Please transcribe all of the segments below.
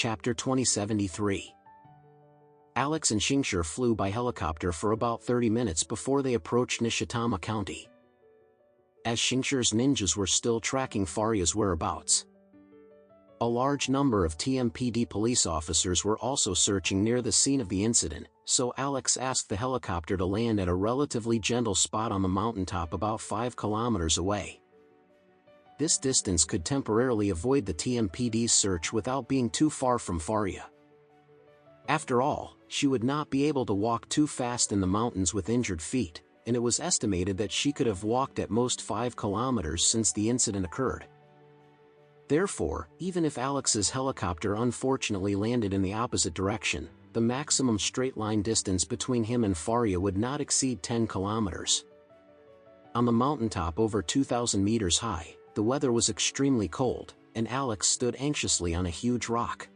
Chapter 2073. Alex and Xingshi flew by helicopter for about 30 minutes before they approached Nishitama County. As Xingshi's ninjas were still tracking Faria's whereabouts. A large number of TMPD police officers were also searching near the scene of the incident, so Alex asked the helicopter to land at a relatively gentle spot on the mountaintop about 5 kilometers away. This distance could temporarily avoid the TMPD's search without being too far from Faria. After all, she would not be able to walk too fast in the mountains with injured feet, and it was estimated that she could have walked at most 5 kilometers since the incident occurred. Therefore, even if Alex's helicopter unfortunately landed in the opposite direction, the maximum straight-line distance between him and Faria would not exceed 10 kilometers. On the mountaintop over 2,000 meters high, the weather was extremely cold, and Alex stood anxiously on a huge rock.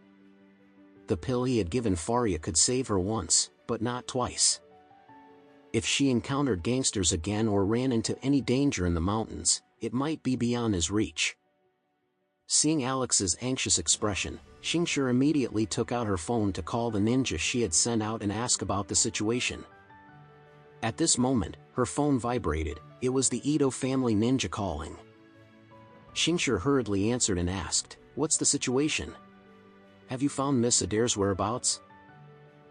The pill he had given Faria could save her once, but not twice. If she encountered gangsters again or ran into any danger in the mountains, it might be beyond his reach. Seeing Alex's anxious expression, Xingshi immediately took out her phone to call the ninja she had sent out and ask about the situation. At this moment, her phone vibrated. It was the Ito family ninja calling. Xingshi hurriedly answered and asked, "What's the situation? Have you found Miss Adair's whereabouts?"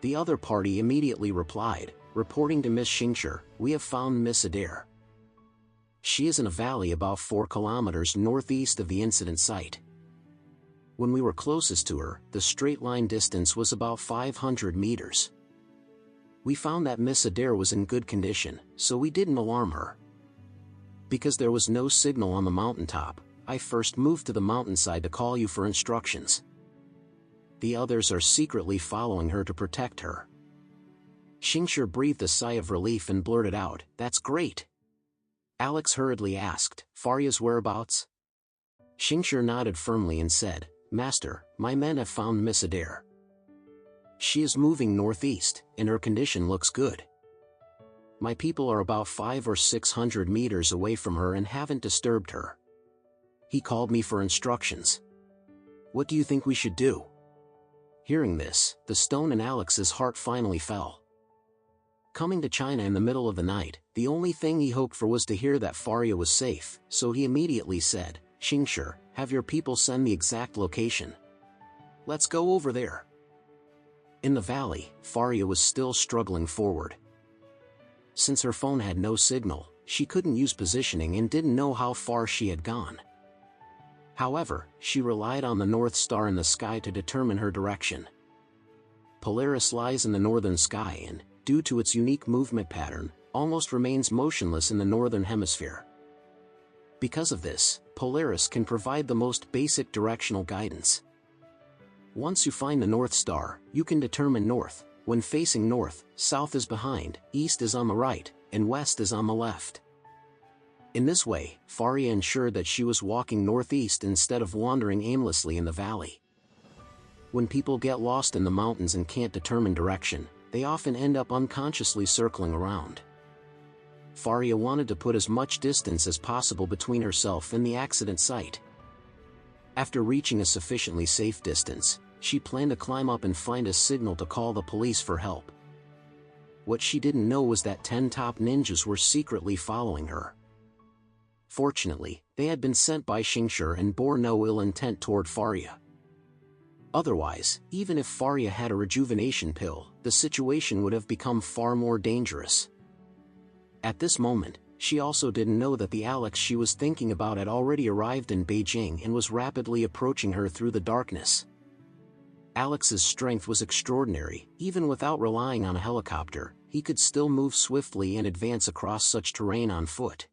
The other party immediately replied, reporting to Miss Xingshi, "We have found Miss Adair. She is in a valley about 4 kilometers northeast of the incident site. When we were closest to her, the straight-line distance was about 500 meters. We found that Miss Adair was in good condition, so we didn't alarm her. Because there was no signal on the mountaintop, I first moved to the mountainside to call you for instructions. The others are secretly following her to protect her." Xingshi breathed a sigh of relief and blurted out, "That's great." Alex hurriedly asked, "Faria's whereabouts?" Xingshi nodded firmly and said, "Master, my men have found Miss Adair. She is moving northeast, and her condition looks good. My people are about 500 or 600 meters away from her and haven't disturbed her. He called me for instructions. What do you think we should do?" Hearing this, the stone in Alex's heart finally fell. Coming to China in the middle of the night, the only thing he hoped for was to hear that Faria was safe, so he immediately said, "Xingshi, have your people send the exact location. Let's go over there." In the valley, Faria was still struggling forward. Since her phone had no signal, she couldn't use positioning and didn't know how far she had gone. However, she relied on the North Star in the sky to determine her direction. Polaris lies in the northern sky and, due to its unique movement pattern, almost remains motionless in the northern hemisphere. Because of this, Polaris can provide the most basic directional guidance. Once you find the North Star, you can determine north. When facing north, south is behind, east is on the right, and west is on the left. In this way, Faria ensured that she was walking northeast instead of wandering aimlessly in the valley. When people get lost in the mountains and can't determine direction, they often end up unconsciously circling around. Faria wanted to put as much distance as possible between herself and the accident site. After reaching a sufficiently safe distance, she planned to climb up and find a signal to call the police for help. What she didn't know was that 10 top ninjas were secretly following her. Fortunately, they had been sent by Xingshi and bore no ill intent toward Faria. Otherwise, even if Faria had a rejuvenation pill, the situation would have become far more dangerous. At this moment, she also didn't know that the Alex she was thinking about had already arrived in Beijing and was rapidly approaching her through the darkness. Alex's strength was extraordinary. Even without relying on a helicopter, he could still move swiftly and advance across such terrain on foot.